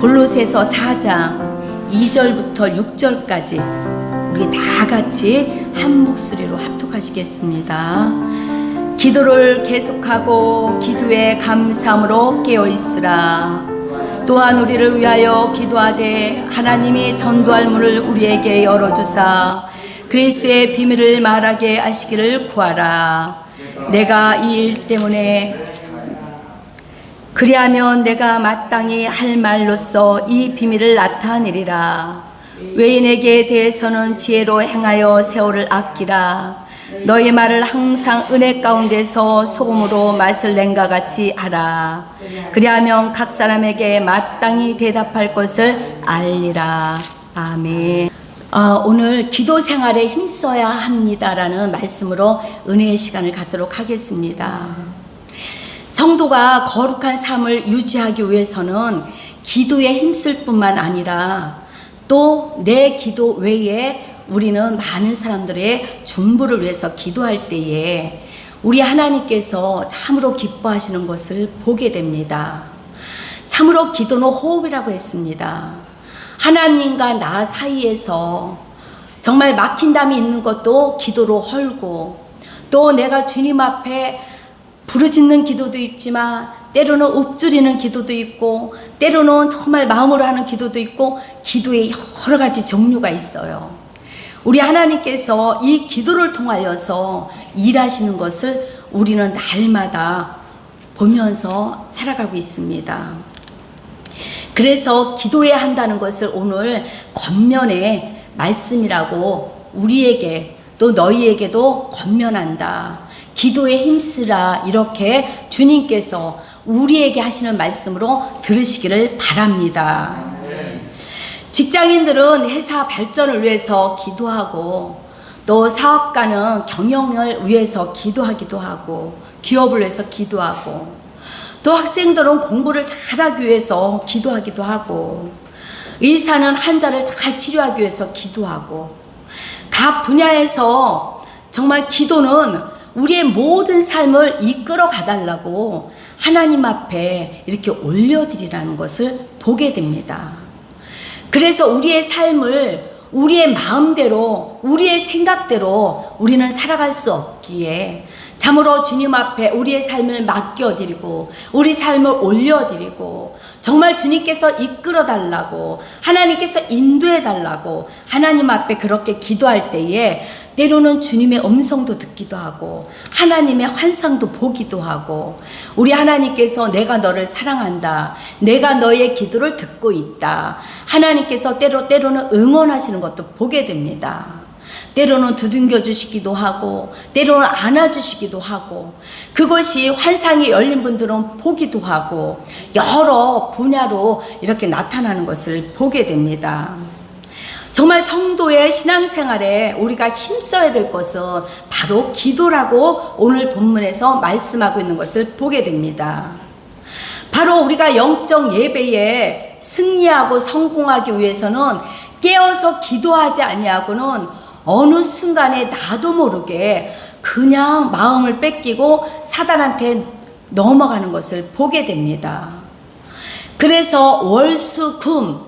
골로새서 4장 2절부터 6절까지 우리 다 같이 한 목소리로 합독하시겠습니다. 기도를 계속하고 기도에 감사함으로 깨어있으라. 또한 우리를 위하여 기도하되 하나님이 전도할 문을 우리에게 열어주사 그리스도의 비밀을 말하게 하시기를 구하라. 내가 이 일 때문에 그리하면 내가 마땅히 할 말로써 이 비밀을 나타내리라. 외인에게 대해서는 지혜로 행하여 세월을 아끼라. 너의 말을 항상 은혜 가운데서 소금으로 맛을 낸과 같이 하라. 그리하면 각 사람에게 마땅히 대답할 것을 알리라. 아멘. 오늘 기도 생활에 힘써야 합니다라는 말씀으로 은혜의 시간을 갖도록 하겠습니다. 성도가 거룩한 삶을 유지하기 위해서는 기도에 힘쓸 뿐만 아니라 또 내 기도 외에 우리는 많은 사람들의 중보를 위해서 기도할 때에 우리 하나님께서 참으로 기뻐하시는 것을 보게 됩니다. 참으로 기도는 호흡이라고 했습니다. 하나님과 나 사이에서 정말 막힌 담이 있는 것도 기도로 헐고, 또 내가 주님 앞에 부르짖는 기도도 있지만 때로는 읊조리는 기도도 있고 때로는 정말 마음으로 하는 기도도 있고, 기도의 여러 가지 종류가 있어요. 우리 하나님께서 이 기도를 통하여서 일하시는 것을 우리는 날마다 보면서 살아가고 있습니다. 그래서 기도해야 한다는 것을 오늘 권면의 말씀이라고 우리에게 또 너희에게도 권면한다. 기도에 힘쓰라, 이렇게 주님께서 우리에게 하시는 말씀으로 들으시기를 바랍니다. 직장인들은 회사 발전을 위해서 기도하고, 또 사업가는 경영을 위해서 기도하기도 하고, 기업을 위해서 기도하고, 또 학생들은 공부를 잘하기 위해서 기도하기도 하고, 의사는 환자를 잘 치료하기 위해서 기도하고, 각 분야에서 정말 기도는 우리의 모든 삶을 이끌어 가달라고 하나님 앞에 이렇게 올려드리라는 것을 보게 됩니다. 그래서 우리의 삶을 우리의 마음대로, 우리의 생각대로 우리는 살아갈 수 없기에 참으로 주님 앞에 우리의 삶을 맡겨드리고 우리 삶을 올려드리고, 정말 주님께서 이끌어달라고, 하나님께서 인도해달라고 하나님 앞에 그렇게 기도할 때에 때로는 주님의 음성도 듣기도 하고 하나님의 환상도 보기도 하고, 우리 하나님께서 내가 너를 사랑한다, 내가 너의 기도를 듣고 있다, 하나님께서 때로는 응원하시는 것도 보게 됩니다. 때로는 두둥겨 주시기도 하고 때로는 안아주시기도 하고, 그것이 환상이 열린 분들은 보기도 하고 여러 분야로 이렇게 나타나는 것을 보게 됩니다. 정말 성도의 신앙생활에 우리가 힘써야 될 것은 바로 기도라고 오늘 본문에서 말씀하고 있는 것을 보게 됩니다. 바로 우리가 영적 예배에 승리하고 성공하기 위해서는 깨어서 기도하지 아니하고는 어느 순간에 나도 모르게 그냥 마음을 뺏기고 사단한테 넘어가는 것을 보게 됩니다. 그래서 월수 금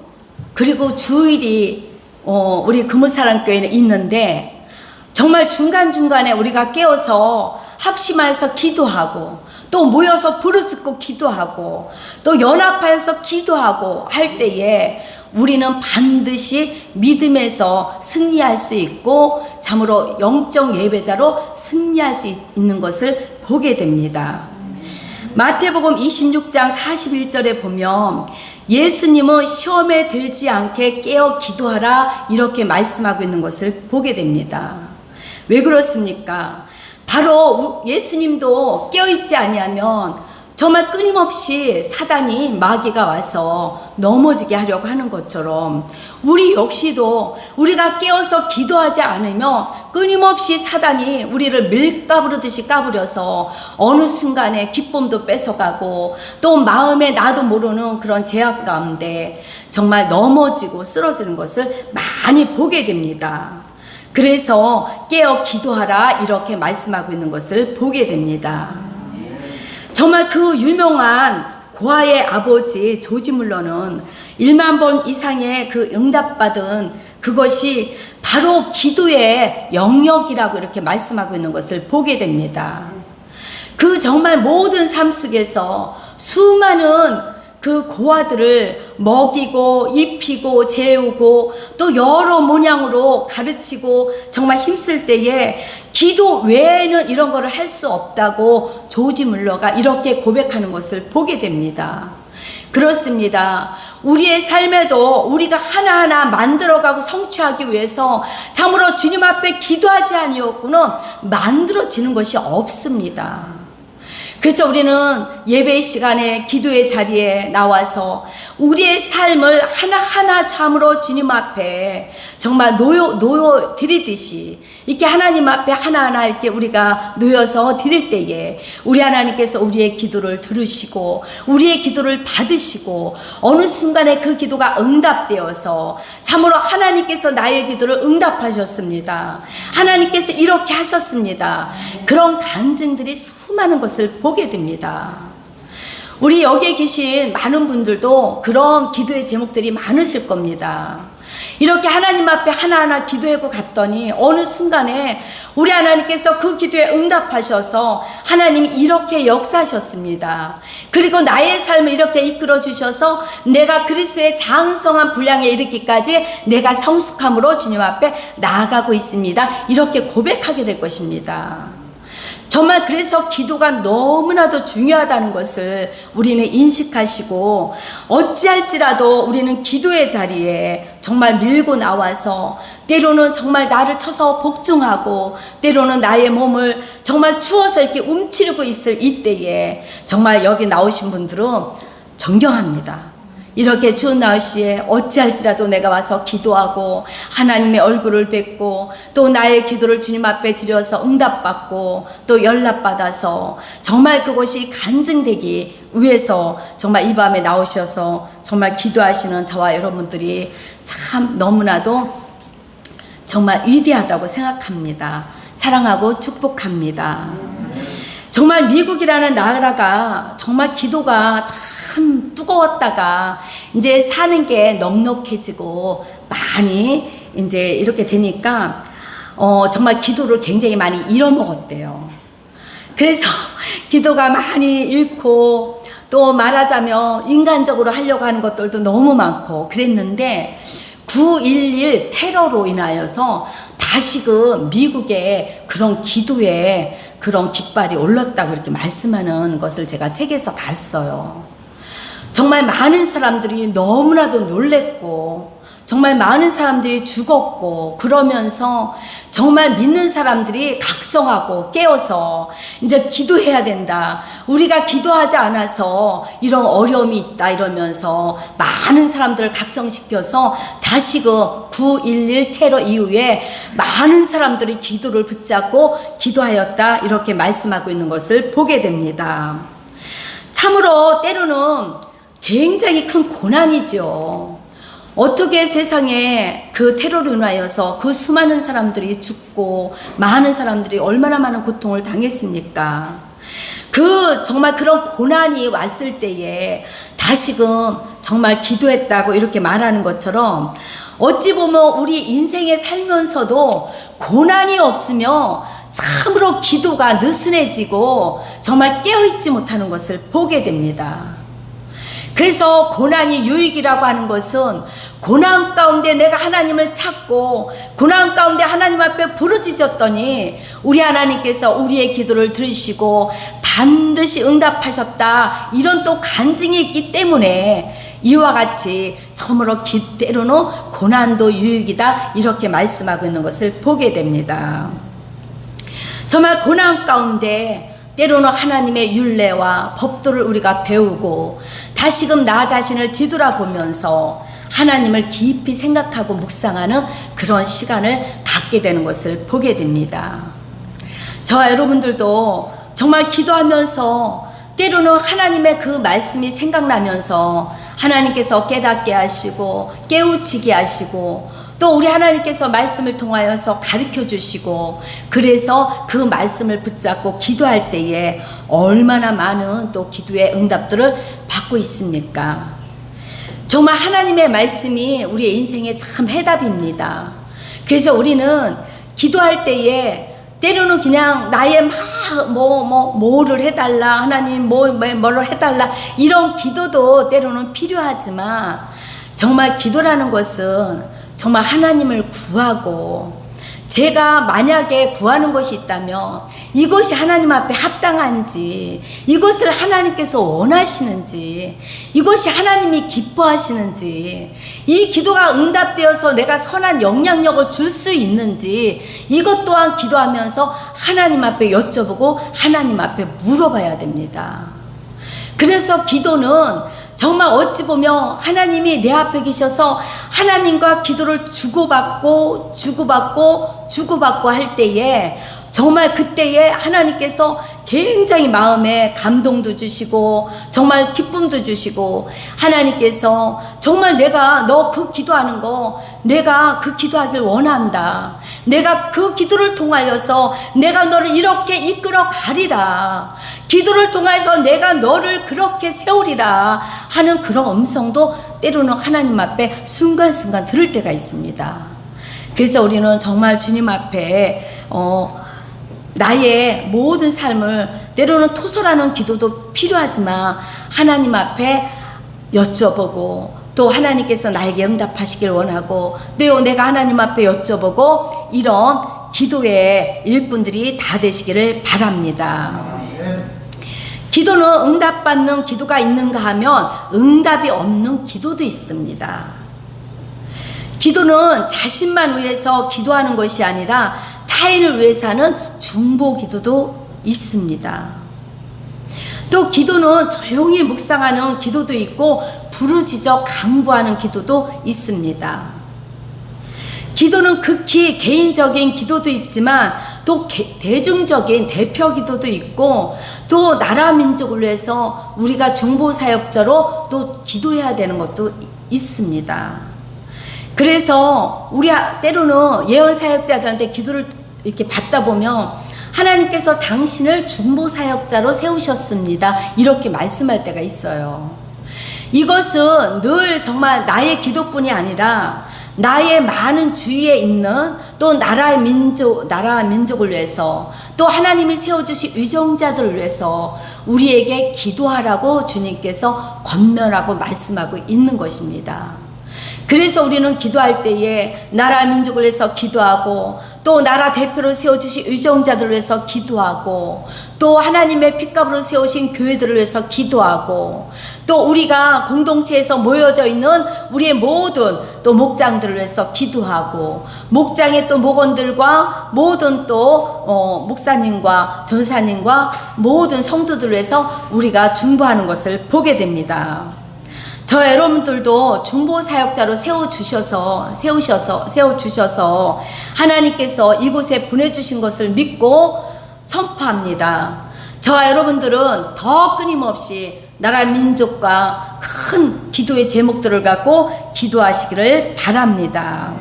그리고 주일이 우리 금우사랑교회는 있는데, 정말 중간중간에 우리가 깨어서 합심하여서 기도하고 또 모여서 부르짖고 기도하고 또 연합하여서 기도하고 할 때에 우리는 반드시 믿음에서 승리할 수 있고 참으로 영적 예배자로 승리할 수 있는 것을 보게 됩니다. 마태복음 26장 41절에 보면 예수님은 시험에 들지 않게 깨어 기도하라, 이렇게 말씀하고 있는 것을 보게 됩니다. 왜 그렇습니까? 바로 예수님도 깨어있지 아니하면 정말 끊임없이 사단이, 마귀가 와서 넘어지게 하려고 하는 것처럼 우리 역시도 우리가 깨어서 기도하지 않으면 끊임없이 사단이 우리를 밀가부르듯이 까부려서 어느 순간에 기쁨도 뺏어가고 또 마음에 나도 모르는 그런 제약 가운데 정말 넘어지고 쓰러지는 것을 많이 보게 됩니다. 그래서 깨어 기도하라, 이렇게 말씀하고 있는 것을 보게 됩니다. 정말 그 유명한 고아의 아버지 조지 물러는 1만 번 이상의 그 응답받은 그것이 바로 기도의 영역이라고 이렇게 말씀하고 있는 것을 보게 됩니다. 그 정말 모든 삶 속에서 수많은 그 고아들을 먹이고 입히고 재우고 또 여러 모양으로 가르치고 정말 힘쓸 때에 기도 외에는 이런 거를 할 수 없다고 조지 물러가 이렇게 고백하는 것을 보게 됩니다. 그렇습니다. 우리의 삶에도 우리가 하나하나 만들어가고 성취하기 위해서 참으로 주님 앞에 기도하지 아니었고는 만들어지는 것이 없습니다. 그래서 우리는 예배 시간에 기도의 자리에 나와서 우리의 삶을 하나하나 참으로 주님 앞에 정말 놓여 드리듯이 이렇게 하나님 앞에 하나하나 이렇게 우리가 놓여서 드릴 때에 우리 하나님께서 우리의 기도를 들으시고 우리의 기도를 받으시고 어느 순간에 그 기도가 응답되어서 참으로 하나님께서 나의 기도를 응답하셨습니다. 하나님께서 이렇게 하셨습니다. 그런 간증들이 수많은 것을 보게 됩니다. 우리 여기에 계신 많은 분들도 그런 기도의 제목들이 많으실 겁니다. 이렇게 하나님 앞에 하나하나 기도하고 갔더니 어느 순간에 우리 하나님께서 그 기도에 응답하셔서 하나님이 이렇게 역사하셨습니다. 그리고 나의 삶을 이렇게 이끌어 주셔서 내가 그리스도의 장성한 분량에 이르기까지 내가 성숙함으로 주님 앞에 나아가고 있습니다. 이렇게 고백하게 될 것입니다. 정말 그래서 기도가 너무나도 중요하다는 것을 우리는 인식하시고 어찌할지라도 우리는 기도의 자리에 정말 밀고 나와서 때로는 정말 나를 쳐서 복종하고 때로는 나의 몸을 정말 추워서 이렇게 움츠리고 있을 이때에 정말 여기 나오신 분들은 존경합니다. 이렇게 추운 날씨에 어찌할지라도 내가 와서 기도하고 하나님의 얼굴을 뵙고 또 나의 기도를 주님 앞에 드려서 응답받고 또 연락받아서 정말 그것이 간증되기 위해서 정말 이 밤에 나오셔서 정말 기도하시는 저와 여러분들이 참 너무나도 정말 위대하다고 생각합니다. 사랑하고 축복합니다. 정말 미국이라는 나라가 정말 기도가 참 뜨거웠다가 이제 사는 게 넉넉해지고 많이 이제 이렇게 되니까 정말 기도를 굉장히 많이 잃어먹었대요. 그래서 기도가 많이 잃고 또 말하자면 인간적으로 하려고 하는 것들도 너무 많고 그랬는데 9.11 테러로 인하여서 다시금 미국의 그런 기도에 그런 깃발이 올랐다고 이렇게 말씀하는 것을 제가 책에서 봤어요. 정말 많은 사람들이 너무나도 놀랬고 정말 많은 사람들이 죽었고 그러면서 정말 믿는 사람들이 각성하고 깨어서 이제 기도해야 된다. 우리가 기도하지 않아서 이런 어려움이 있다 이러면서 많은 사람들을 각성시켜서 다시금 9.11 테러 이후에 많은 사람들이 기도를 붙잡고 기도하였다 이렇게 말씀하고 있는 것을 보게 됩니다. 참으로 때로는 굉장히 큰 고난이죠. 어떻게 세상에 그 테러로 인하여서 그 수많은 사람들이 죽고 많은 사람들이 얼마나 많은 고통을 당했습니까? 정말 그런 고난이 왔을 때에 다시금 정말 기도했다고 이렇게 말하는 것처럼 어찌 보면 우리 인생에 살면서도 고난이 없으며 참으로 기도가 느슨해지고 정말 깨어있지 못하는 것을 보게 됩니다. 그래서 고난이 유익이라고 하는 것은 고난 가운데 내가 하나님을 찾고 고난 가운데 하나님 앞에 부르짖었더니 우리 하나님께서 우리의 기도를 들으시고 반드시 응답하셨다 이런 또 간증이 있기 때문에 이와 같이 처음으로 때로는 고난도 유익이다 이렇게 말씀하고 있는 것을 보게 됩니다. 정말 고난 가운데 때로는 하나님의 율례와 법도를 우리가 배우고 다시금 나 자신을 뒤돌아보면서 하나님을 깊이 생각하고 묵상하는 그런 시간을 갖게 되는 것을 보게 됩니다. 저와 여러분들도 정말 기도하면서 때로는 하나님의 그 말씀이 생각나면서 하나님께서 깨닫게 하시고 깨우치게 하시고 또 우리 하나님께서 말씀을 통하여서 가르쳐 주시고 그래서 그 말씀을 붙잡고 기도할 때에 얼마나 많은 또 기도의 응답들을 받고 있습니까? 정말 하나님의 말씀이 우리의 인생에 참 해답입니다. 그래서 우리는 기도할 때에 때로는 그냥 나의 뭐를 해달라, 하나님 뭐를 해달라, 이런 기도도 때로는 필요하지만, 정말 기도라는 것은 정말 하나님을 구하고, 제가 만약에 구하는 것이 있다면 이것이 하나님 앞에 합당한지, 이것을 하나님께서 원하시는지, 이것이 하나님이 기뻐하시는지, 이 기도가 응답되어서 내가 선한 영향력을 줄 수 있는지, 이것 또한 기도하면서 하나님 앞에 여쭤보고 하나님 앞에 물어봐야 됩니다. 그래서 기도는 정말 어찌 보면 하나님이 내 앞에 계셔서 하나님과 기도를 주고받고 할 때에, 정말 그때에 하나님께서 굉장히 마음에 감동도 주시고 정말 기쁨도 주시고, 하나님께서 정말 내가 너 그 기도하는 거 내가 그 기도하길 원한다, 내가 그 기도를 통하여서 내가 너를 이렇게 이끌어 가리라, 기도를 통해서 내가 너를 그렇게 세우리라 하는 그런 음성도 때로는 하나님 앞에 순간순간 들을 때가 있습니다. 그래서 우리는 정말 주님 앞에 나의 모든 삶을, 때로는 토설하는 기도도 필요하지만 하나님 앞에 여쭤보고, 또 하나님께서 나에게 응답하시길 원하고, 또 내가 하나님 앞에 여쭤보고, 이런 기도의 일꾼들이 다 되시기를 바랍니다. 기도는 응답받는 기도가 있는가 하면 응답이 없는 기도도 있습니다. 기도는 자신만 위해서 기도하는 것이 아니라 타인을 위해서 하는 중보 기도도 있습니다. 또 기도는 조용히 묵상하는 기도도 있고 부르짖어 간구하는 기도도 있습니다. 기도는 극히 개인적인 기도도 있지만 또 대중적인 대표 기도도 있고, 또 나라 민족을 위해서 우리가 중보 사역자로 또 기도해야 되는 것도 있습니다. 그래서 우리 때로는 예언 사역자들한테 기도를 이렇게 받다 보면 하나님께서 당신을 중보 사역자로 세우셨습니다, 이렇게 말씀할 때가 있어요. 이것은 늘 정말 나의 기도뿐이 아니라 나의 많은 주위에 있는 또 나라 민족을 위해서, 또 하나님이 세워주신 위정자들을 위해서 우리에게 기도하라고 주님께서 권면하고 말씀하고 있는 것입니다. 그래서 우리는 기도할 때에 나라 민족을 위해서 기도하고, 또 나라 대표로 세워주신 의정자들을 위해서 기도하고, 또 하나님의 핏값으로 세우신 교회들을 위해서 기도하고, 또 우리가 공동체에서 모여져 있는 우리의 모든 또 목장들을 위해서 기도하고, 목장의 또 목원들과 모든 또 목사님과 전사님과 모든 성도들을 위해서 우리가 중보하는 것을 보게 됩니다. 저 여러분들도 중보 사역자로 세워주셔서 하나님께서 이곳에 보내주신 것을 믿고 선포합니다. 저와 여러분들은 더 끊임없이 나라 민족과 큰 기도의 제목들을 갖고 기도하시기를 바랍니다.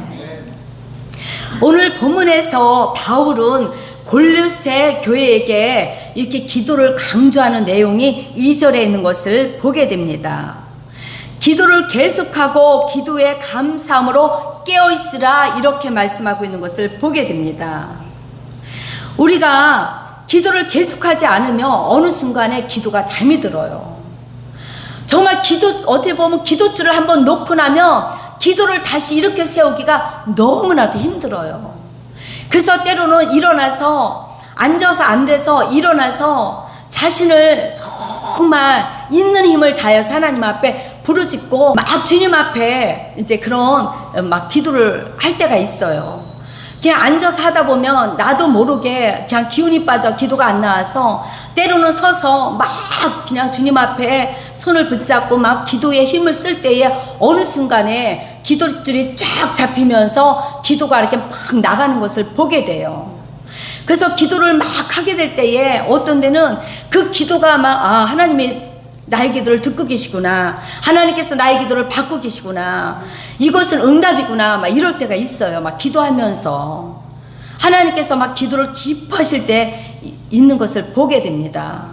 오늘 본문에서 바울은 골로새 교회에게 이렇게 기도를 강조하는 내용이 2절에 있는 것을 보게 됩니다. 기도를 계속하고 기도에 감사함으로 깨어있으라, 이렇게 말씀하고 있는 것을 보게 됩니다. 우리가 기도를 계속하지 않으면 어느 순간에 기도가 잠이 들어요. 정말 어떻게 보면 기도줄을 한번 놓고 나면 기도를 다시 이렇게 세우기가 너무나도 힘들어요. 그래서 때로는 일어나서, 앉아서 안 돼서 일어나서 자신을 정말 있는 힘을 다해서 하나님 앞에 부르짖고 막 주님 앞에 이제 그런 막 기도를 할 때가 있어요. 그냥 앉아서 하다 보면 나도 모르게 그냥 기운이 빠져 기도가 안 나와서 때로는 서서 막 그냥 주님 앞에 손을 붙잡고 막 기도에 힘을 쓸 때에 어느 순간에 기도줄이 쫙 잡히면서 기도가 이렇게 막 나가는 것을 보게 돼요. 그래서 기도를 막 하게 될 때에 어떤 데는 그 기도가 막 하나님이 나의 기도를 듣고 계시구나, 하나님께서 나의 기도를 받고 계시구나, 이것은 응답이구나, 막 이럴 때가 있어요. 막 기도하면서 하나님께서 막 기도를 기뻐하실 때 있는 것을 보게 됩니다.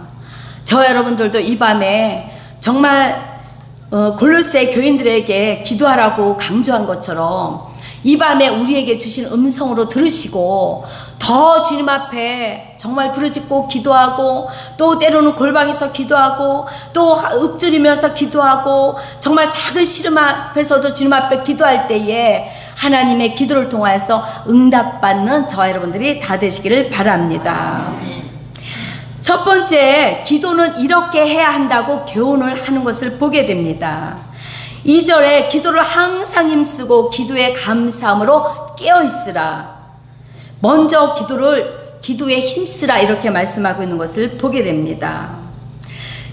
저 여러분들도 이 밤에 정말 골로새 교인들에게 기도하라고 강조한 것처럼 이 밤에 우리에게 주신 음성으로 들으시고 더 주님 앞에 정말 부르짖고 기도하고 또 때로는 골방에서 기도하고 또 읊조리면서 기도하고 정말 작은 시름 앞에서도 주님 앞에 기도할 때에 하나님의 기도를 통하여서 응답받는 저와 여러분들이 다 되시기를 바랍니다. 첫 번째, 기도는 이렇게 해야 한다고 교훈을 하는 것을 보게 됩니다. 2절에 기도를 항상 힘쓰고 기도에 감사함으로 깨어있으라. 먼저 기도에 힘쓰라 이렇게 말씀하고 있는 것을 보게 됩니다.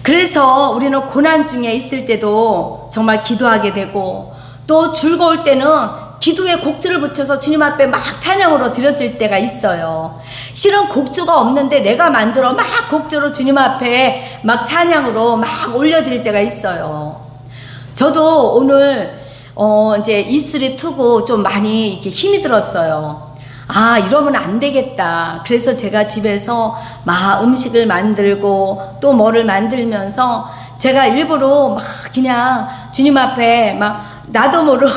그래서 우리는 고난 중에 있을 때도 정말 기도하게 되고 또 즐거울 때는 기도에 곡주를 붙여서 주님 앞에 막 찬양으로 드려질 때가 있어요. 실은 곡주가 없는데 내가 만들어 막 곡주로 주님 앞에 막 찬양으로 막 올려드릴 때가 있어요. 저도 오늘 이제 입술이 트고 좀 많이 이렇게 힘이 들었어요. 아, 이러면 안 되겠다. 그래서 제가 집에서 막 음식을 만들고 또 뭐를 만들면서 제가 일부러 막 그냥 주님 앞에 막 나도 모르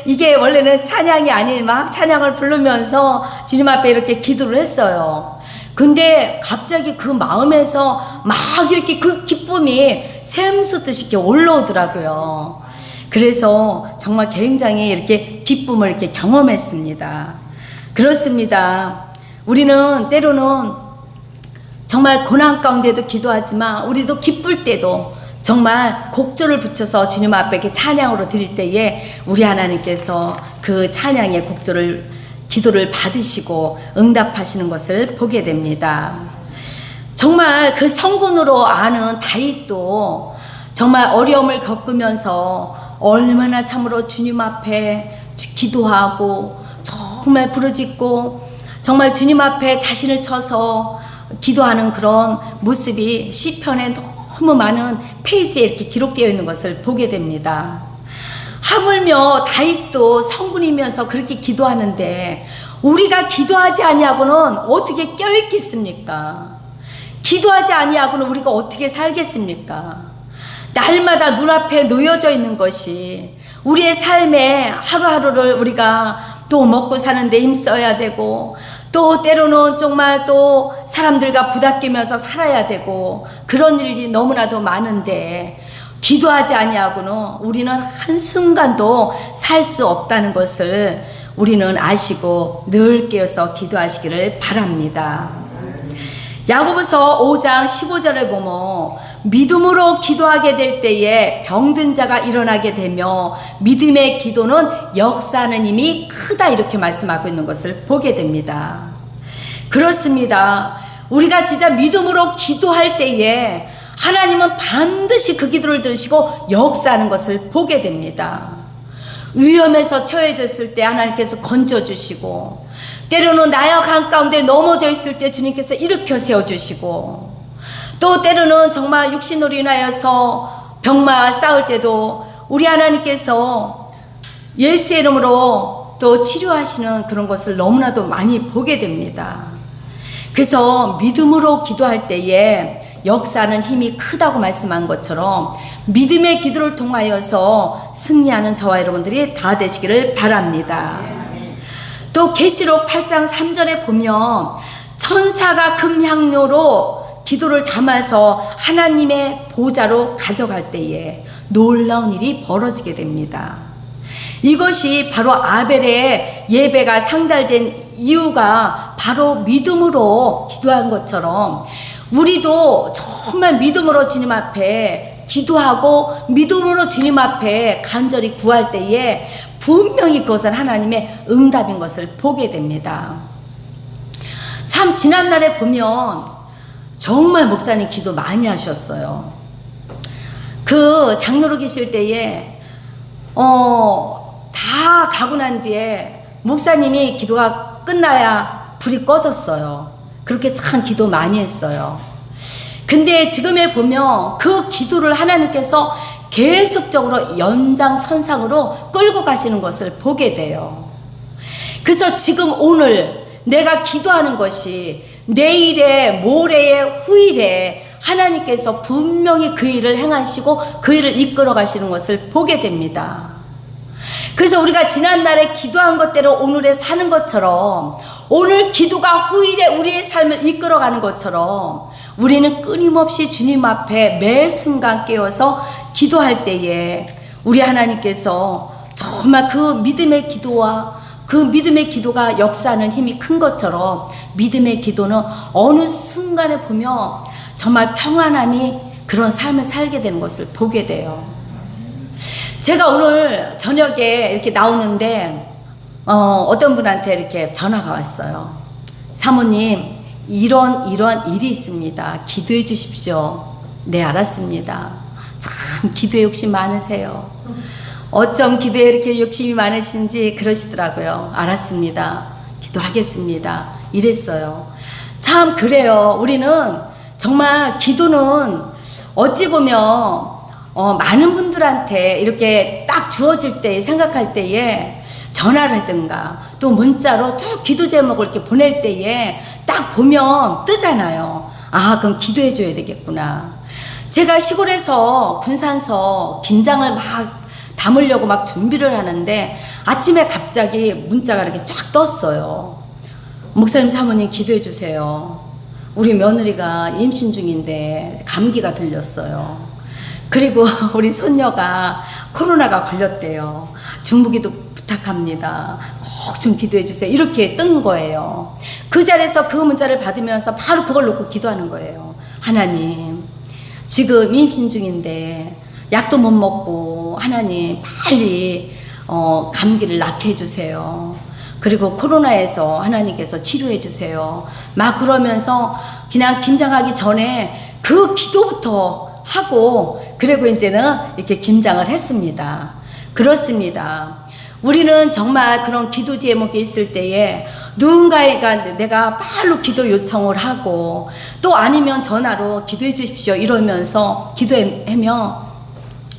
이게 원래는 찬양이 아닌 막 찬양을 부르면서 주님 앞에 이렇게 기도를 했어요. 근데 갑자기 그 마음에서 막 이렇게 그 기쁨이 샘솟듯이 이렇게 올라오더라고요. 그래서 정말 굉장히 이렇게 기쁨을 이렇게 경험했습니다. 그렇습니다. 우리는 때로는 정말 고난 가운데도 기도하지만 우리도 기쁠 때도 정말 곡조를 붙여서 주님 앞에 이렇게 찬양으로 드릴 때에 우리 하나님께서 그 찬양의 기도를 받으시고 응답하시는 것을 보게 됩니다. 정말 그 성군으로 아는 다윗도 정말 어려움을 겪으면서 얼마나 참으로 주님 앞에 기도하고 정말 부르짖고 정말 주님 앞에 자신을 쳐서 기도하는 그런 모습이 시편에 너무 많은 페이지에 이렇게 기록되어 있는 것을 보게 됩니다. 하물며 다윗도 성군이면서 그렇게 기도하는데 우리가 기도하지 아니하고는 어떻게 껴있겠습니까? 기도하지 아니하고는 우리가 어떻게 살겠습니까? 날마다 눈앞에 놓여져 있는 것이 우리의 삶에 하루하루를 우리가 또 먹고 사는데 힘써야 되고 또 때로는 정말 또 사람들과 부닥끼면서 살아야 되고 그런 일이 너무나도 많은데 기도하지 아니하고는 우리는 한순간도 살 수 없다는 것을 우리는 아시고 늘 깨어서 기도하시기를 바랍니다. 야고보서 5장 15절에 보면 믿음으로 기도하게 될 때에 병든 자가 일어나게 되며 믿음의 기도는 역사하는 힘이 크다 이렇게 말씀하고 있는 것을 보게 됩니다. 그렇습니다. 우리가 진짜 믿음으로 기도할 때에 하나님은 반드시 그 기도를 들으시고 역사하는 것을 보게 됩니다. 위험에서 처해졌을 때 하나님께서 건져주시고 때로는 나약 한가운데 넘어져 있을 때 주님께서 일으켜 세워주시고 또 때로는 정말 육신으로 인하여서 병마와 싸울 때도 우리 하나님께서 예수의 이름으로 또 치료하시는 그런 것을 너무나도 많이 보게 됩니다. 그래서 믿음으로 기도할 때에 역사하는 힘이 크다고 말씀한 것처럼 믿음의 기도를 통하여서 승리하는 저와 여러분들이 다 되시기를 바랍니다. 또 계시록 8장 3절에 보면 천사가 금향료로 기도를 담아서 하나님의 보좌로 가져갈 때에 놀라운 일이 벌어지게 됩니다. 이것이 바로 아벨의 예배가 상달된 이유가 바로 믿음으로 기도한 것처럼 우리도 정말 믿음으로 주님 앞에 기도하고 믿음으로 주님 앞에 간절히 구할 때에 분명히 그것은 하나님의 응답인 것을 보게 됩니다. 참 지난날에 보면 정말 목사님 기도 많이 하셨어요. 그 장로로 계실 때에 다 가고 난 뒤에 목사님이 기도가 끝나야 불이 꺼졌어요. 그렇게 참 기도 많이 했어요. 근데 지금에 보면 그 기도를 하나님께서 계속적으로 연장선상으로 끌고 가시는 것을 보게 돼요. 그래서 지금 오늘 내가 기도하는 것이 내일에 모레에 후일에 하나님께서 분명히 그 일을 행하시고 그 일을 이끌어 가시는 것을 보게 됩니다. 그래서 우리가 지난날에 기도한 것대로 오늘에 사는 것처럼, 오늘 기도가 후일에 우리의 삶을 이끌어가는 것처럼, 우리는 끊임없이 주님 앞에 매 순간 깨어서 기도할 때에 우리 하나님께서 정말 그 믿음의 기도와 그 믿음의 기도가 역사하는 힘이 큰 것처럼, 믿음의 기도는 어느 순간에 보면 정말 평안함이 그런 삶을 살게 되는 것을 보게 돼요. 제가 오늘 저녁에 이렇게 나오는데 어떤 분한테 이렇게 전화가 왔어요. 사모님, 이런 일이 있습니다. 기도해 주십시오. 네, 알았습니다. 참 기도에 욕심 많으세요. 어쩜 기도에 이렇게 욕심이 많으신지 그러시더라고요. 알았습니다. 기도하겠습니다. 이랬어요. 참 그래요. 우리는 정말 기도는 어찌 보면 많은 분들한테 이렇게 딱 주어질 때, 생각할 때에 전화를 하든가 또 문자로 쭉 기도 제목을 이렇게 보낼 때에 딱 보면 뜨잖아요. 아, 그럼 기도해 줘야 되겠구나. 제가 시골에서 군산서 김장을 막 담으려고 막 준비를 하는데 아침에 갑자기 문자가 이렇게 쫙 떴어요. 목사님, 사모님 기도해 주세요. 우리 며느리가 임신 중인데 감기가 들렸어요. 그리고 우리 손녀가 코로나가 걸렸대요. 중부기도 부탁합니다. 꼭 좀 기도해 주세요. 이렇게 뜬 거예요. 그 자리에서 그 문자를 받으면서 바로 그걸 놓고 기도하는 거예요. 하나님, 지금 임신 중인데 약도 못 먹고 하나님 빨리 감기를 낫게 해주세요. 그리고 코로나에서 하나님께서 치료해 주세요. 막 그러면서 그냥 김장하기 전에 그 기도부터 하고, 그리고 이제는 이렇게 김장을 했습니다. 그렇습니다. 우리는 정말 그런 기도 제목이 있을 때에 누군가가 내가 빨리 기도 요청을 하고, 또 아니면 전화로 기도해 주십시오 이러면서 기도하면,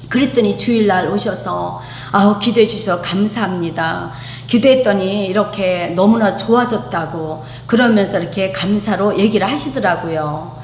그랬더니 주일날 오셔서 아우 기도해 주셔서 감사합니다. 기도했더니 이렇게 너무나 좋아졌다고 그러면서 이렇게 감사로 얘기를 하시더라고요.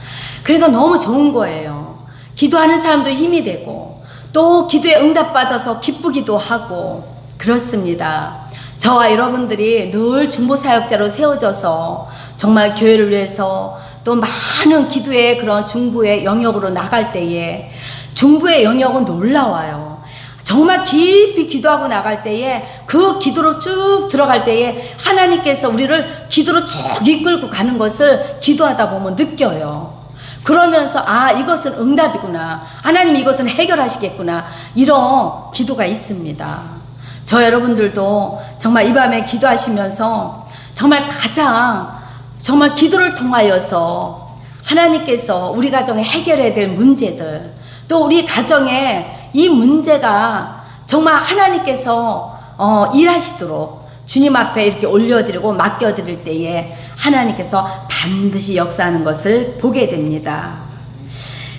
그러니까 너무 좋은 거예요. 기도하는 사람도 힘이 되고 또 기도에 응답받아서 기쁘기도 하고 그렇습니다. 저와 여러분들이 늘 중보사역자로 세워져서 정말 교회를 위해서 또 많은 기도의 그런 중보의 영역으로 나갈 때에, 중보의 영역은 놀라워요. 정말 깊이 기도하고 나갈 때에, 그 기도로 쭉 들어갈 때에 하나님께서 우리를 기도로 쭉 이끌고 가는 것을 기도하다 보면 느껴요. 그러면서 아, 이것은 응답이구나, 하나님 이것은 해결하시겠구나, 이런 기도가 있습니다. 저 여러분들도 정말 이 밤에 기도하시면서 정말 가장 정말 기도를 통하여서 하나님께서 우리 가정에 해결해야 될 문제들, 또 우리 가정에 이 문제가 정말 하나님께서 일하시도록 주님 앞에 이렇게 올려드리고 맡겨드릴 때에 하나님께서 반드시 역사하는 것을 보게 됩니다.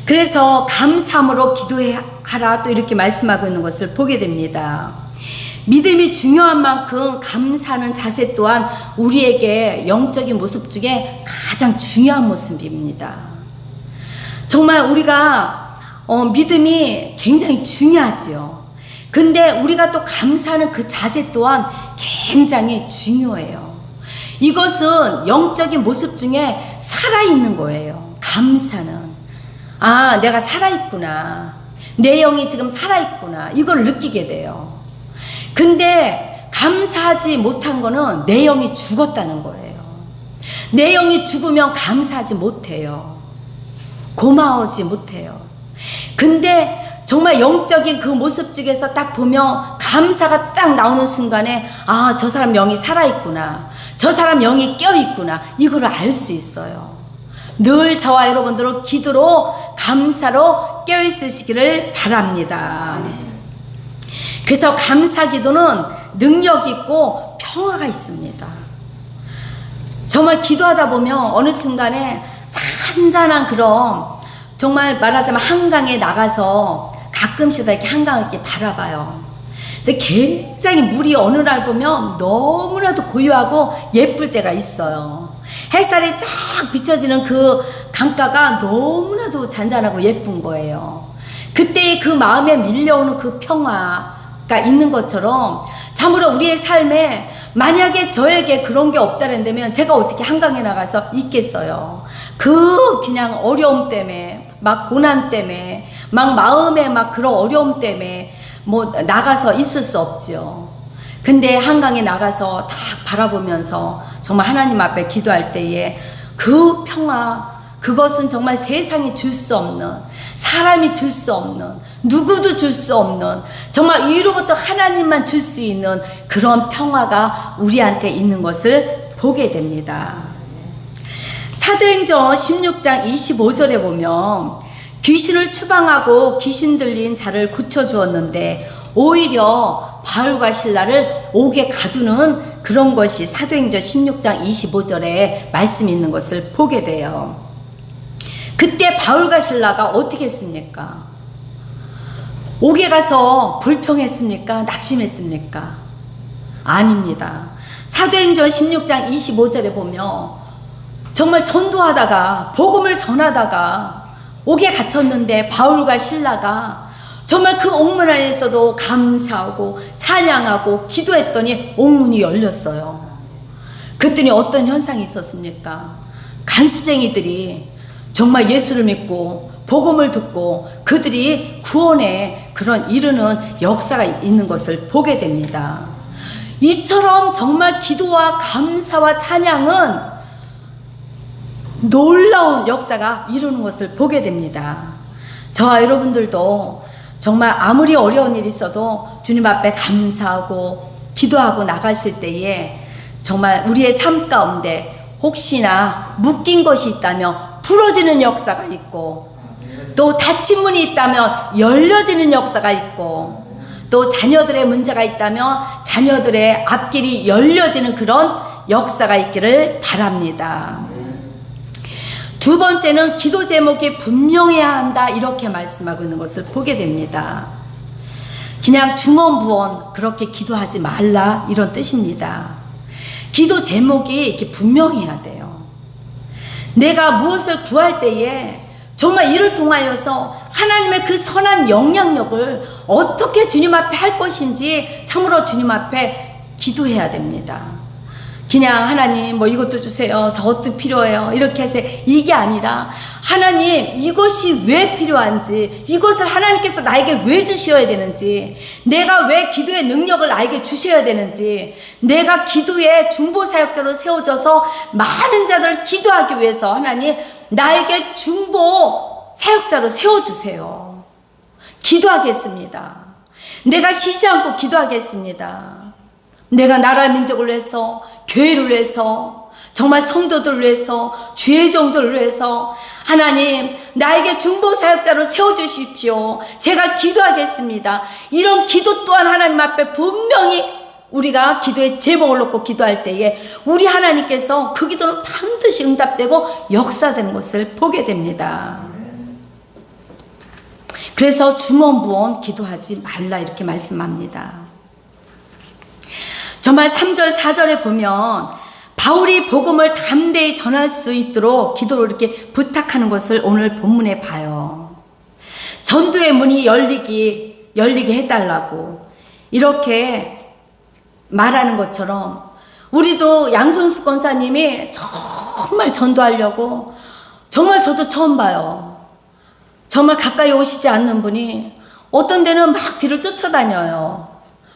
그래서 감사함으로 기도하라 또 이렇게 말씀하고 있는 것을 보게 됩니다. 믿음이 중요한 만큼 감사하는 자세 또한 우리에게 영적인 모습 중에 가장 중요한 모습입니다. 정말 우리가 믿음이 굉장히 중요하죠. 근데 우리가 또 감사하는 그 자세 또한 굉장히 중요해요. 이것은 영적인 모습 중에 살아있는 거예요. 감사는. 아, 내가 살아있구나. 내 영이 지금 살아있구나. 이걸 느끼게 돼요. 근데 감사하지 못한 거는 내 영이 죽었다는 거예요. 내 영이 죽으면 감사하지 못해요. 고마워지 못해요. 근데 정말 영적인 그 모습 중에서 딱 보면 감사가 딱 나오는 순간에 아, 저 사람 영이 살아있구나, 저 사람 영이 껴있구나, 이걸 알 수 있어요. 늘 저와 여러분들은 기도로 감사로 껴있으시기를 바랍니다. 그래서 감사 기도는 능력 있고 평화가 있습니다. 정말 기도하다 보면 어느 순간에 잔잔한 그런, 정말 말하자면 한강에 나가서 가끔씩 이렇게 한강을 이렇게 바라봐요. 근데 굉장히 물이 어느 날 보면 너무나도 고요하고 예쁠 때가 있어요. 햇살이 쫙 비춰지는 그 강가가 너무나도 잔잔하고 예쁜 거예요. 그때 그 마음에 밀려오는 그 평화가 있는 것처럼 참으로 우리의 삶에 만약에 저에게 그런 게 없다는다면 제가 어떻게 한강에 나가서 있겠어요. 그냥 어려움 때문에 막 고난 때문에 막 마음에 막 그런 어려움 때문에 뭐 나가서 있을 수 없죠. 근데 한강에 나가서 딱 바라보면서 정말 하나님 앞에 기도할 때에 그 평화, 그것은 정말 세상이 줄 수 없는, 사람이 줄 수 없는, 누구도 줄 수 없는, 정말 위로부터 하나님만 줄 수 있는 그런 평화가 우리한테 있는 것을 보게 됩니다. 사도행전 16장 25절에 보면 귀신을 추방하고 귀신 들린 자를 고쳐주었는데 오히려 바울과 실라를 옥에 가두는 그런 것이 사도행전 16장 25절에 말씀이 있는 것을 보게 돼요. 그때 바울과 실라가 어떻게 했습니까? 옥에 가서 불평했습니까? 낙심했습니까? 아닙니다. 사도행전 16장 25절에 보면 정말 전도하다가 복음을 전하다가 옥에 갇혔는데 바울과 실라가 정말 그 옥문 안에서도 감사하고 찬양하고 기도했더니 옥문이 열렸어요. 그랬더니 어떤 현상이 있었습니까? 간수쟁이들이 정말 예수를 믿고 복음을 듣고 그들이 구원에 그런 이르는 역사가 있는 것을 보게 됩니다. 이처럼 정말 기도와 감사와 찬양은 놀라운 역사가 이루는 것을 보게 됩니다. 저와 여러분들도 정말 아무리 어려운 일이 있어도 주님 앞에 감사하고 기도하고 나가실 때에 정말 우리의 삶 가운데 혹시나 묶인 것이 있다면 풀어지는 역사가 있고, 또 닫힌 문이 있다면 열려지는 역사가 있고, 또 자녀들의 문제가 있다면 자녀들의 앞길이 열려지는 그런 역사가 있기를 바랍니다. 두 번째는 기도 제목이 분명해야 한다, 이렇게 말씀하고 있는 것을 보게 됩니다. 그냥 중언부언 그렇게 기도하지 말라, 이런 뜻입니다. 기도 제목이 이렇게 분명해야 돼요. 내가 무엇을 구할 때에 정말 이를 통하여서 하나님의 그 선한 영향력을 어떻게 주님 앞에 할 것인지 참으로 주님 앞에 기도해야 됩니다. 그냥 하나님 뭐 이것도 주세요, 저것도 필요해요, 이렇게 해서 이게 아니라 하나님 이것이 왜 필요한지, 이것을 하나님께서 나에게 왜 주셔야 되는지, 내가 왜 기도의 능력을 나에게 주셔야 되는지, 내가 기도의 중보사역자로 세워져서 많은 자들을 기도하기 위해서 하나님 나에게 중보사역자로 세워주세요. 기도하겠습니다. 내가 쉬지 않고 기도하겠습니다. 내가 나라 민족을 위해서, 교회를 위해서, 정말 성도들을 위해서, 죄종들을 위해서 하나님 나에게 중보사역자로 세워주십시오. 제가 기도하겠습니다. 이런 기도 또한 하나님 앞에 분명히 우리가 기도의 제목을 놓고 기도할 때에 우리 하나님께서 그 기도는 반드시 응답되고 역사되는 것을 보게 됩니다. 그래서 중언부언 기도하지 말라, 이렇게 말씀합니다. 정말 3절 4절에 보면 바울이 복음을 담대히 전할 수 있도록 기도를 이렇게 부탁하는 것을 오늘 본문에 봐요. 전도의 문이 열리게 해달라고 이렇게 말하는 것처럼 우리도 양손수 권사님이 정말 전도하려고, 정말 저도 처음 봐요. 정말 가까이 오시지 않는 분이 어떤 데는 막 뒤를 쫓아다녀요.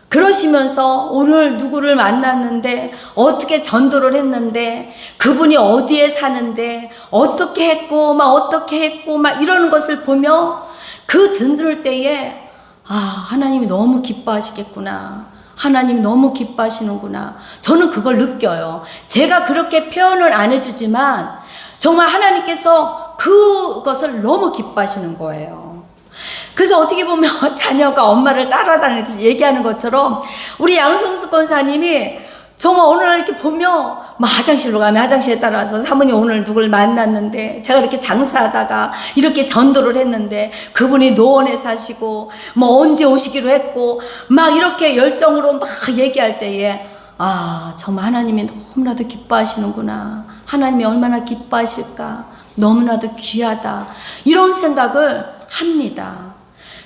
그러시면서 오늘 누구를 만났는데, 어떻게 전도를 했는데, 그분이 어디에 사는데, 어떻게 했고 막 이러는 것을 보며 그 들을 때에 하나님이 너무 기뻐하시겠구나, 하나님이 너무 기뻐하시는구나, 저는 그걸 느껴요. 제가 그렇게 표현을 안 해주지만 정말 하나님께서 그것을 너무 기뻐하시는 거예요. 그래서 어떻게 보면 자녀가 엄마를 따라다니듯이 얘기하는 것처럼 우리 양성수 권사님이 정말 어느 날 이렇게 보면 막 화장실로 가면 화장실에 따라서 사모님 오늘 누굴 만났는데 제가 이렇게 장사하다가 이렇게 전도를 했는데 그분이 노원에 사시고 뭐 언제 오시기로 했고 막 이렇게 열정으로 막 얘기할 때에 아 정말 하나님이 너무나도 기뻐하시는구나. 하나님이 얼마나 기뻐하실까. 너무나도 귀하다. 이런 생각을 합니다.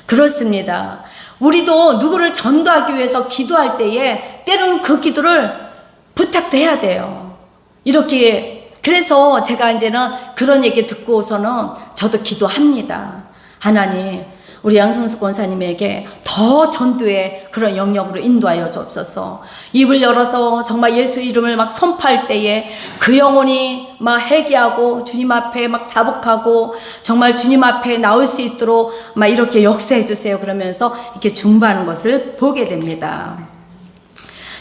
그렇습니다. 우리도 누구를 전도하기 위해서 기도할 때에 때로는 그 기도를 부탁도 해야 돼요. 이렇게 그래서 제가 이제는 그런 얘기 듣고서는 저도 기도합니다. 하나님 우리 양성수 권사님에게 더 전도의 그런 영역으로 인도하여 주옵소서. 입을 열어서 정말 예수 이름을 막 선포할 때에 그 영혼이 막 회개하고 주님 앞에 막 자복하고 정말 주님 앞에 나올 수 있도록 막 이렇게 역사해 주세요. 그러면서 이렇게 중보하는 것을 보게 됩니다.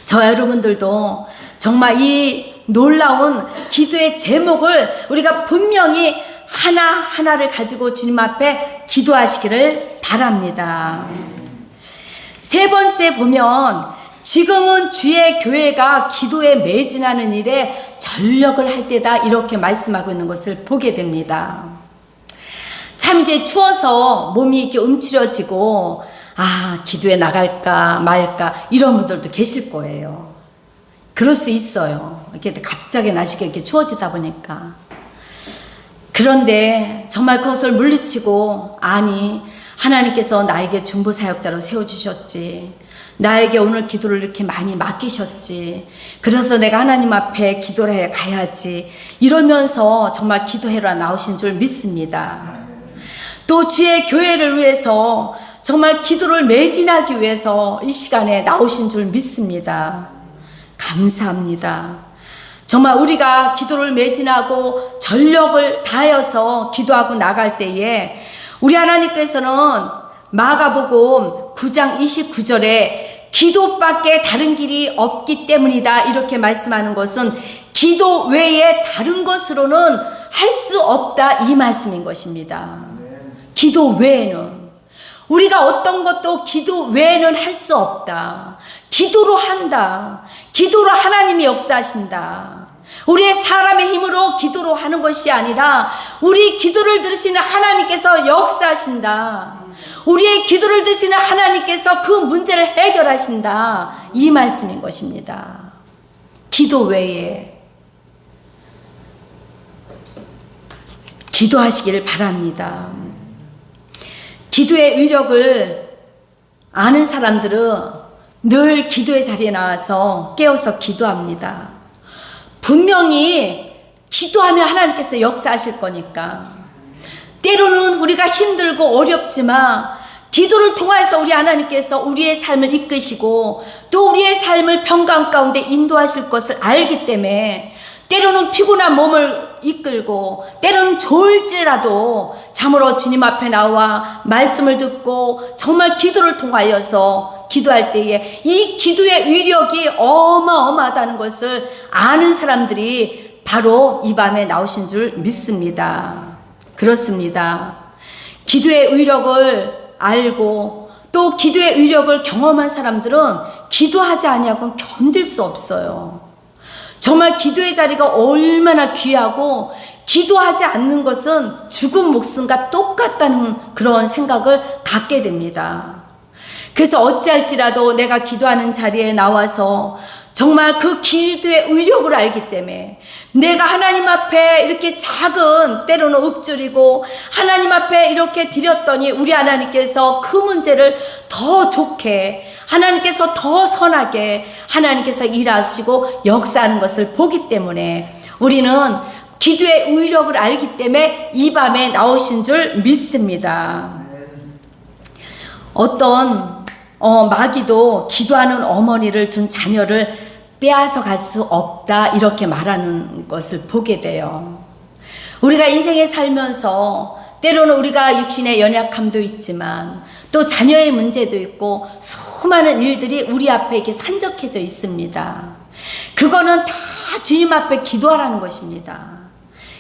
저 여러분들도 정말 이 놀라운 기도의 제목을 우리가 분명히 하나하나를 가지고 주님 앞에 기도하시기를 바랍니다. 세 번째 보면 지금은 주의 교회가 기도에 매진하는 일에 전력을 할 때다 이렇게 말씀하고 있는 것을 보게 됩니다. 참 이제 추워서 몸이 이렇게 움츠려지고 아 기도에 나갈까 말까 이런 분들도 계실 거예요. 그럴 수 있어요. 이렇게 갑자기 날씨가 이렇게 추워지다 보니까. 그런데 정말 그것을 물리치고 아니 하나님께서 나에게 중보 사역자로 세워주셨지. 나에게 오늘 기도를 이렇게 많이 맡기셨지. 그래서 내가 하나님 앞에 기도를 해 가야지. 이러면서 정말 기도해라 나오신 줄 믿습니다. 또 주의 교회를 위해서 정말 기도를 매진하기 위해서 이 시간에 나오신 줄 믿습니다. 감사합니다. 정말 우리가 기도를 매진하고 전력을 다하여서 기도하고 나갈 때에 우리 하나님께서는 마가복음 9장 29절에 기도밖에 다른 길이 없기 때문이다 이렇게 말씀하는 것은 기도 외에 다른 것으로는 할 수 없다 이 말씀인 것입니다. 기도 외에는 우리가 어떤 것도 기도 외에는 할 수 없다. 기도로 한다. 기도로 하나님이 역사하신다. 우리의 사람의 힘으로 기도로 하는 것이 아니라 우리 기도를 들으시는 하나님께서 역사하신다. 우리의 기도를 들으시는 하나님께서 그 문제를 해결하신다. 이 말씀인 것입니다. 기도 외에 기도하시기를 바랍니다. 기도의 위력을 아는 사람들은 늘 기도의 자리에 나와서 깨어서 기도합니다. 분명히 기도하면 하나님께서 역사하실 거니까. 때로는 우리가 힘들고 어렵지만 기도를 통해서 우리 하나님께서 우리의 삶을 이끄시고 또 우리의 삶을 평강 가운데 인도하실 것을 알기 때문에 때로는 피곤한 몸을 이끌고 때로는 좋을지라도 참으로 주님 앞에 나와 말씀을 듣고 정말 기도를 통하여서 기도할 때에 이 기도의 위력이 어마어마하다는 것을 아는 사람들이 바로 이 밤에 나오신 줄 믿습니다. 그렇습니다. 기도의 위력을 알고 또 기도의 위력을 경험한 사람들은 기도하지 아니하고는 견딜 수 없어요. 정말 기도의 자리가 얼마나 귀하고 기도하지 않는 것은 죽은 목숨과 똑같다는 그런 생각을 갖게 됩니다. 그래서 어찌할지라도 내가 기도하는 자리에 나와서 정말 그 기도의 의력을 알기 때문에 내가 하나님 앞에 이렇게 작은 때로는 읊조리고 하나님 앞에 이렇게 드렸더니 우리 하나님께서 그 문제를 더 좋게 하나님께서 더 선하게 하나님께서 일하시고 역사하는 것을 보기 때문에 우리는 기도의 의력을 알기 때문에 이 밤에 나오신 줄 믿습니다. 어떤 마귀도 기도하는 어머니를 둔 자녀를 빼앗아 갈 수 없다 이렇게 말하는 것을 보게 돼요. 우리가 인생에 살면서 때로는 우리가 육신의 연약함도 있지만 또 자녀의 문제도 있고 수많은 일들이 우리 앞에 이렇게 산적해져 있습니다. 그거는 다 주님 앞에 기도하라는 것입니다.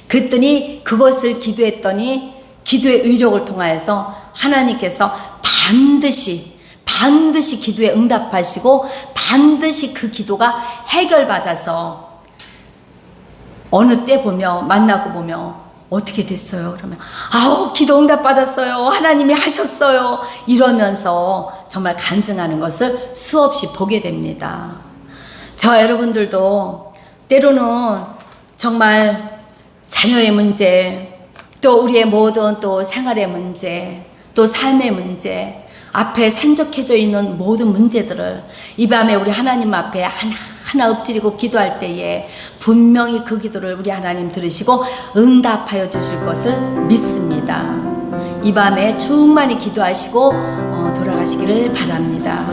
그랬더니 그것을 기도했더니 기도의 의력을 통하여서 하나님께서 반드시 반드시 기도에 응답하시고 반드시 그 기도가 해결받아서 어느 때 보며 만나고 보며 어떻게 됐어요? 그러면 아우 기도 응답 받았어요. 하나님이 하셨어요. 이러면서 정말 간증하는 것을 수없이 보게 됩니다. 저 여러분들도 때로는 정말 자녀의 문제, 또 우리의 모든 또 생활의 문제, 또 삶의 문제, 앞에 산적해져 있는 모든 문제들을 이 밤에 우리 하나님 앞에 하나하나 엎드리고 기도할 때에 분명히 그 기도를 우리 하나님 들으시고 응답하여 주실 것을 믿습니다. 이 밤에 충만히 기도하시고 돌아가시기를 바랍니다.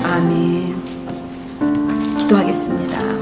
아멘. 기도하겠습니다.